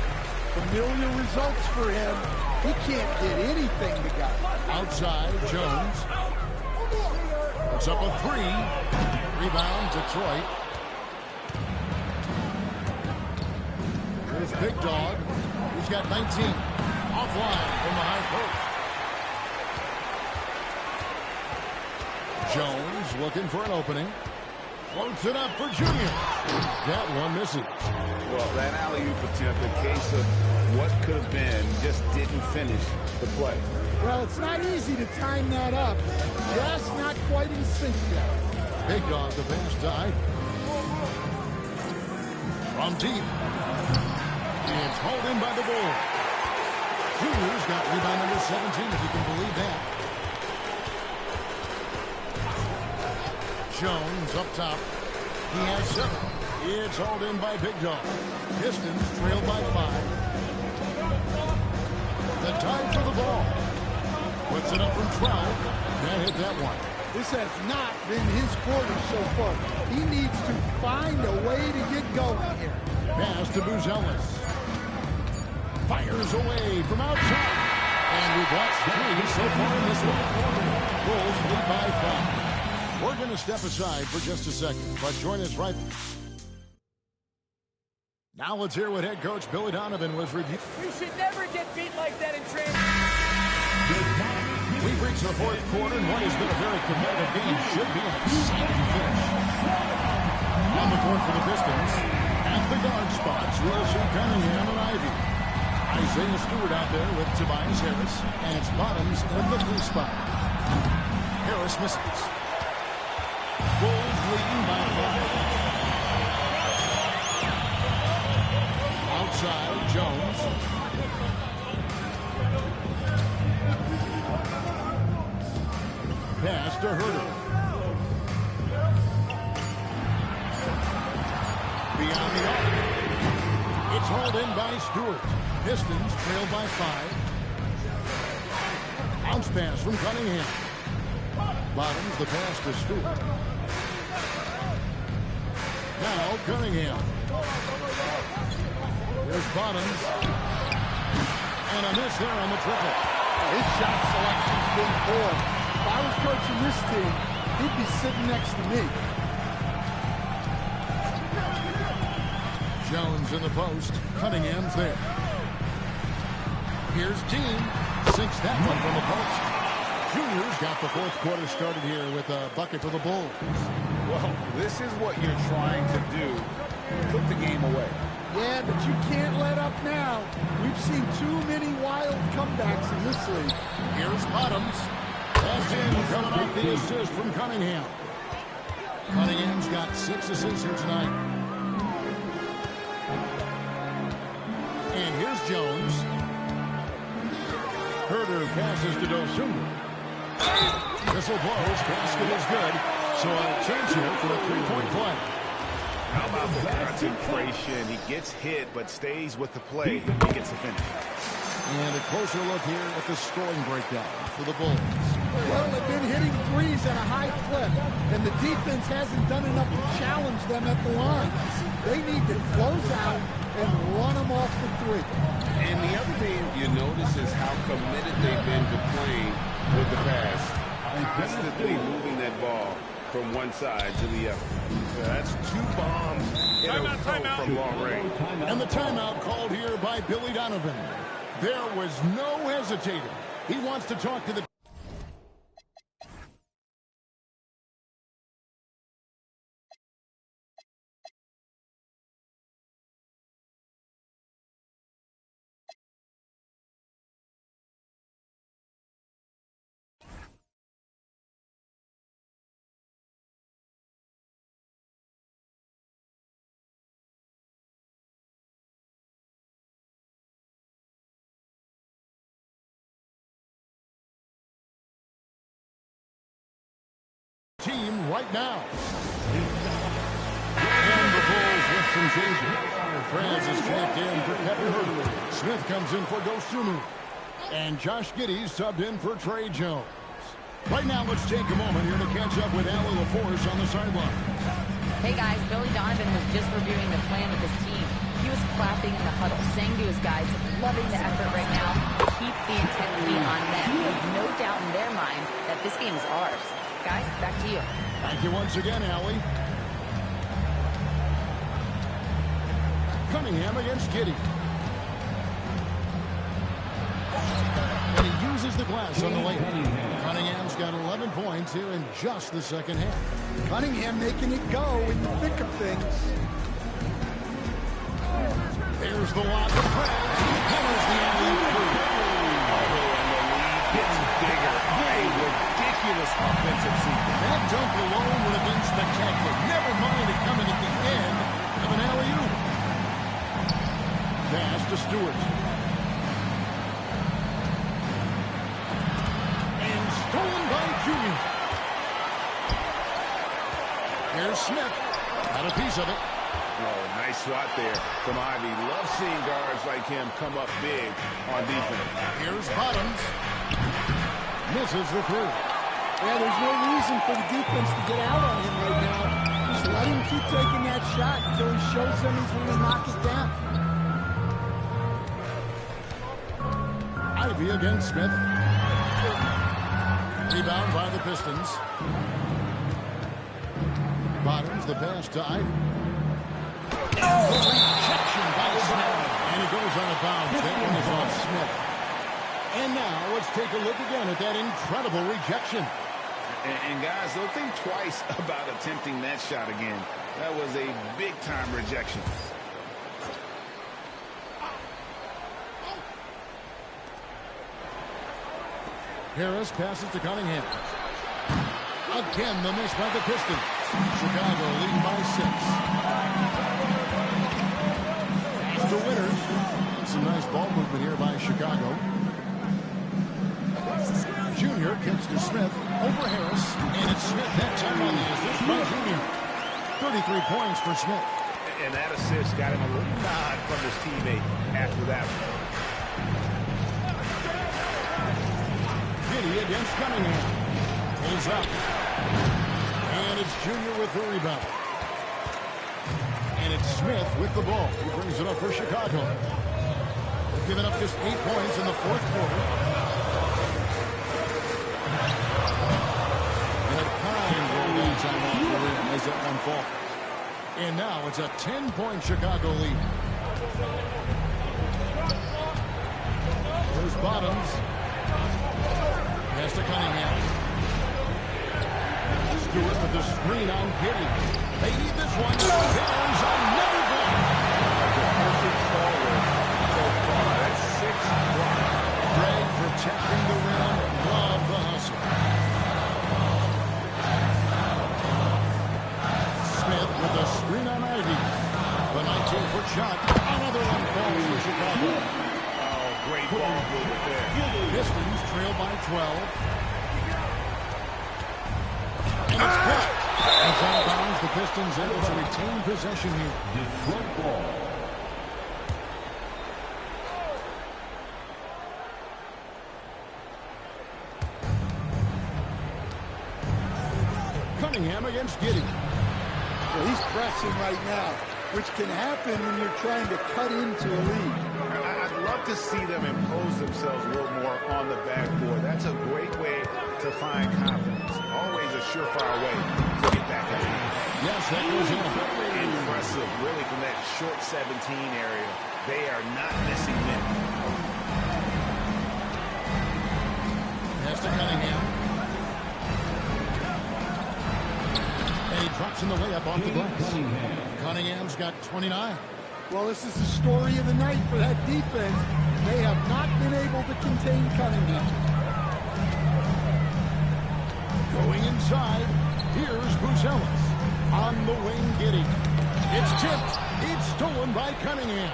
Familiar results for him. He can't get anything to go. Outside, Jones. Puts up a 3. Rebound, Detroit. Here's Big Dog. He's got 19. Offline from the high post. Jones looking for an opening. Floats it up for Junior. That one misses. Well, that alley-oop attempt, the case of what could have been, just didn't finish the play. Well, it's not easy to time that up. Just not quite in sync yet. Big Dog, the pass to Ivy. From deep. It's hauled in by the Bulls. Junior's got rebound number 17, if you can believe that. Jones up top. He has 7. It's hauled in by Big Dog. Pistons trail by 5. The time for the ball. Puts it up from 12. Can't hit that one. This has not been his quarter so far. He needs to find a way to get going here. Pass to Bruce Ellis. Fires away from outside. And we've watched 3 so far in this one. Bulls lead by 5. We're going to step aside for just a second, but join us right. Now let's hear what head coach Billy Donovan was reviewing. We should never get beat like that in training. We've reached the 4th quarter, and what has been a very competitive game should be an exciting finish. On the court for the Pistons, at the guard spots, we'll see Cunningham and Ivy. Isaiah Stewart out there with Tobias Harris, and it's Bottoms in the 3 spot. Harris misses. Bulls leading by 5. side, Jones. Pass to Herter. Beyond the arc. It's hauled in by Stewart. Pistons trail by 5. Bounce pass from Cunningham. Bottoms the pass to Stewart. Now Cunningham. There's Bottoms. And a miss there on the triple. His shot selection's been poor. If I was coaching this team, he'd be sitting next to me. Jones in the post. Cunningham's there. Here's Dean. Sinks that one from the post. Junior's got the fourth quarter started here with a bucket for the Bulls. Well, this is what you're trying to do. Put the game away. Yeah, but you can't let up now. We've seen too many wild comebacks in this league. Here's Bottoms. That's in, coming off the assist from Cunningham. Cunningham's got 6 assists here tonight. And here's Jones. Herter passes to Dosunmu. Whistle blows. Basket is good. So a chance here for a 3-point play. How about the concentration? He gets hit, but stays with the play. He gets the finish. And a closer look here at the scoring breakdown for the Bulls. Well, they've been hitting threes at a high clip, and the defense hasn't done enough to challenge them at the line. They need to close out and run them off the three. And the other thing you notice is how committed they've been to playing with the pass. Constantly moving that ball from one side to the other. That's 2 bombs in a row from long range. And the timeout called here by Billy Donovan. There was no hesitating. He wants to talk to the team right now. And the Bulls with some changes. Franz is checked in for Kevin Herter. Smith comes in for Dosunmu. And Josh Giddey subbed in for Trey Jones. Right now, let's take a moment here to catch up with Allie LaForce on the sideline. Hey guys, Billy Donovan was just reviewing the plan with his team. He was clapping in the huddle, saying to his guys, loving the effort right now, keep the intensity on them. With no doubt in their mind that this game is ours. Guys, back to you. Thank you once again, Allie. Cunningham against Giddey. And he uses the glass on the lane. Cunningham's got 11 points here in just the second half. Cunningham making it go in the thick of things. There's the lob of Franz. Hammers the alley-oop. Gets bigger. A ridiculous offensive sequence. That dunk alone would have been spectacular. Never mind it coming at the end of an alley-oop. Pass to Stewart. And stolen by Junior. Here's Smith. Got a piece of it. Oh, nice swat there from Ivy. Love seeing guards like him come up big on defense. Here's Bottoms. Misses the three. Yeah, there's no reason for the defense to get out on him right now. Just let him keep taking that shot until he shows them he's going to knock it down. Ivy against Smith. Rebound by the Pistons. Bottoms the pass to Ivy. Oh, rejection by Smith. And it goes out of bounds. That one is on Smith. And now let's take a look again at that incredible rejection. And guys, don't think twice about attempting that shot again. That was a big-time rejection. Harris passes to Cunningham. Again, the miss by the Pistons. Chicago leading by 6. Pass to winners. Some nice ball movement here by Chicago. Junior kicks to Smith over Harris. And it's Smith that time on the assist by Junior. 33 points for Smith. And that assist got him a little nod from his teammate after that one. Giddy against Cunningham. Pulls up. And it's Junior with the rebound. And it's Smith with the ball. He brings it up for Chicago. They've given up just 8 points in the fourth quarter. And a kind roll in time off the rim as that one falls. And now it's a 10-point Chicago lead. There's Bottoms. Pass to Cunningham. Stewart with the screen on Giddy. They need this one. There's another block. Perfect forward so far. That's 6 blocks. Greg protecting the rim. Love the hustle. Smith with a screen on Ivy. The 19-foot shot. Another one falls for Chicago. Oh, great ball movement there. Pistons trail by 12. And it's blocked. It's out of bounds. The Pistons able to retain possession here. Detroit ball. Cunningham against Giddy. Well, he's pressing right now, which can happen when you're trying to cut into a lead. I'd love to see them impose themselves a little more on the backboard. That's a great way to find confidence. Always a surefire way to get back at it. Yes, that goes in. Impressive, really, from that short 17 area. They are not missing men. Pass to Cunningham. And he drops in the layup off the glass. Cunningham's got 29. Well, this is the story of the night for that defense. They have not been able to contain Cunningham. Going inside, here's Buzelis. On the wing, Giddy. It's tipped. It's stolen by Cunningham.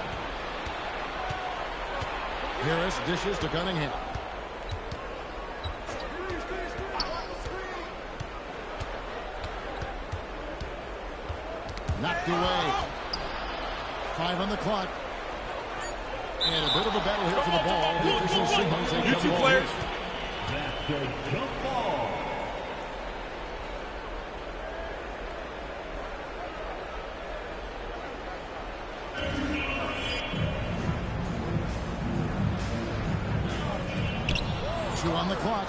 Harris dishes to Cunningham. Knocked away. 5 on the clock. And a bit of a battle here for the ball. The official signals they come ball. That's a jump ball. Two on the clock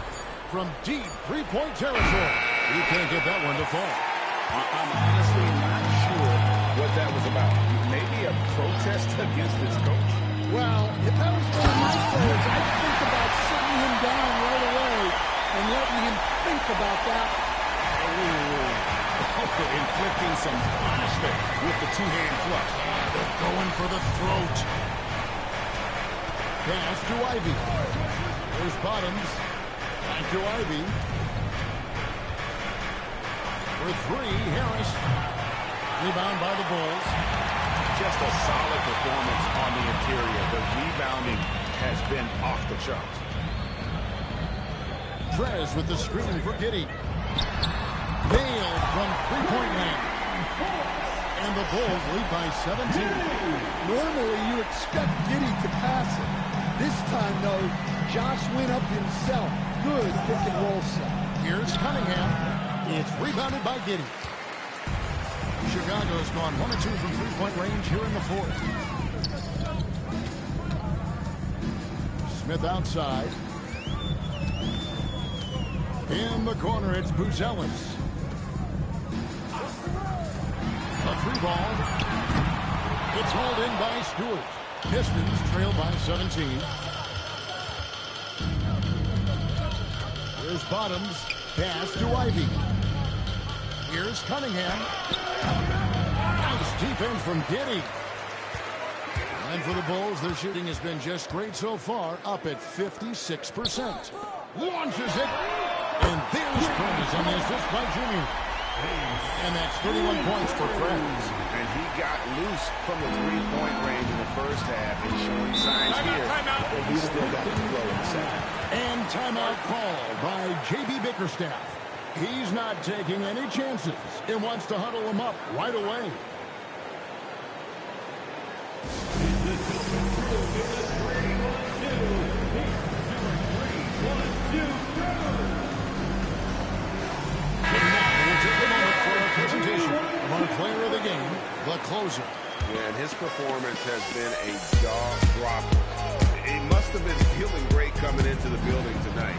from deep three-point territory. You can't get that one to fall. I'm honestly not sure what that was about. Maybe a protest against his coach? Well, if that was one of my players, I'd think about sitting him down right away and letting him think about that. Inflicting some punishment with the two-hand flush. They're going for the throat. Pass to Ivy. There's Bottoms. Back to Ivy. For 3, Harris. Rebound by the Bulls. Just a solid performance on the interior. The rebounding has been off the charts. Trez with the screen for Giddy. Nailed from three-point land. And the Bulls lead by 17. Normally, you expect Giddy to pass it. This time, though, Josh went up himself. Good pick-and-roll set. Here's Cunningham. It's rebounded by Giddy. Chicago's gone 1 of 2 from three-point range here in the fourth. Smith outside. In the corner, it's Buzelis. A 3-ball. It's hauled in by Stewart. Pistons trail by 17. Here's Bottoms. Pass to Ivy. Here's Cunningham. Nice defense from Giddy. And for the Bulls, their shooting has been just great so far, up at 56%. Launches it. And there's praise on the assist by Junior. And that's 31 points for Krebs. And he got loose from the three-point range in the first half and showing signs here that he's still got the flow in the second. And timeout called by J.B. Bickerstaff. He's not taking any chances and wants to huddle him up right away. Presentation of our player of the game, the closer. Yeah, and his performance has been a jaw-dropper. He must have been feeling great coming into the building tonight,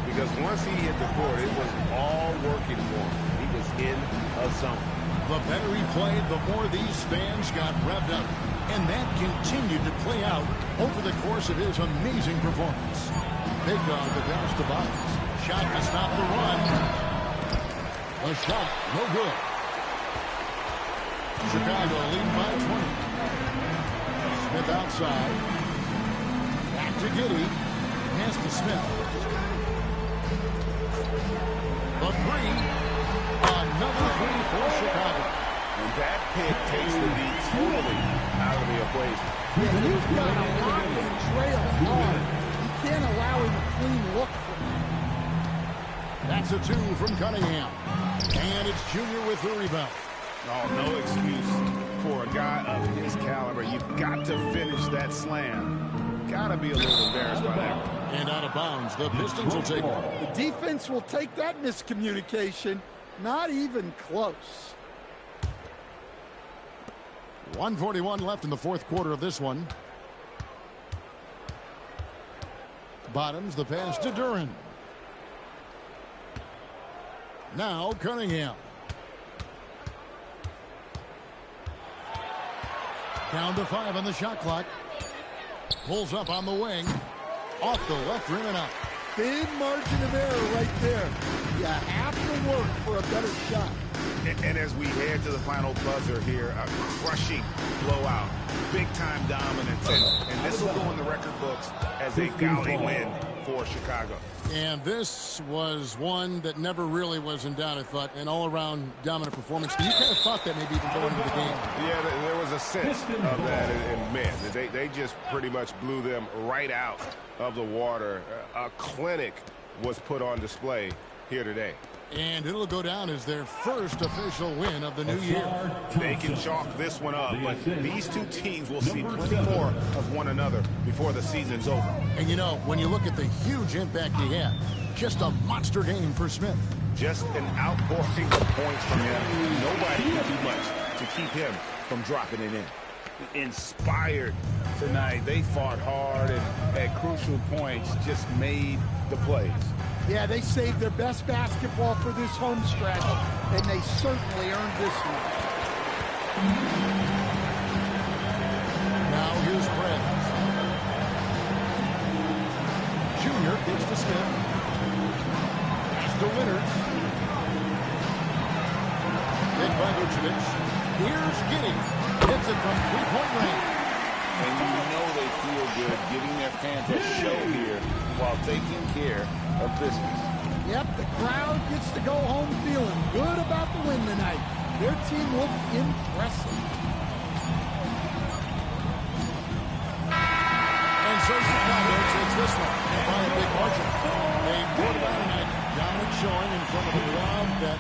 because once he hit the court, it was all working for him. He was in a zone. The better he played, the more these fans got revved up, and that continued to play out over the course of his amazing performance. Big dog the pass to Bottoms. Shot to stop the run. A shot, no good. Chicago leading by 20. Smith outside. Back to Giddey. Pass to Smith. The three. Another three for Chicago. And that pick takes the lead totally out of the equation. Yeah, you've got to lock and trail hard. You can't allow him a clean look from that. That's a two from Cunningham. And it's Junior with the rebound. Oh, no excuse for a guy of his caliber. You've got to finish that slam. Got to be a little embarrassed by that. And out of bounds, the Pistons will take it. The defense will take that miscommunication. Not even close. 1:41 left in the fourth quarter of this one. Bottoms, the pass to Duran. Now Cunningham. Down to 5 on the shot clock. Pulls up on the wing. Off the left rim and out. Thin margin of error right there. You have to work for a better shot. And as we head to the final buzzer here, a crushing blowout. Big-time dominance. And this will go in the record books as a gaudy win for Chicago. And this was one that never really was in doubt, I thought. An all-around dominant performance. You kind of thought that maybe even going into the game. Yeah, there was a sense of that in men. They just pretty much blew them right out of the water. A clinic was put on display here today. And it'll go down as their first official win of the new year. They can chalk this one up, but these two teams will see plenty more of one another before the season's over. And you know, when you look at the huge impact he had, just a monster game for Smith. Just an outpouring of points from him. Nobody can do much to keep him from dropping it in. Inspired tonight. They fought hard and at crucial points just made the plays. Yeah, they saved their best basketball for this home stretch, and they certainly earned this one. Now here's Brent. Junior gets to Smith. Pass to Leonard. Hit by Vucevic. Here's Giddey. Hits it from three-point range. And you know they feel good giving their fans a show here while taking care of business. Yep, the crowd gets to go home feeling good about the win tonight. Their team looked impressive. And so Chicago takes this one by a big margin. A quarter tonight, dominant showing in front of a crowd that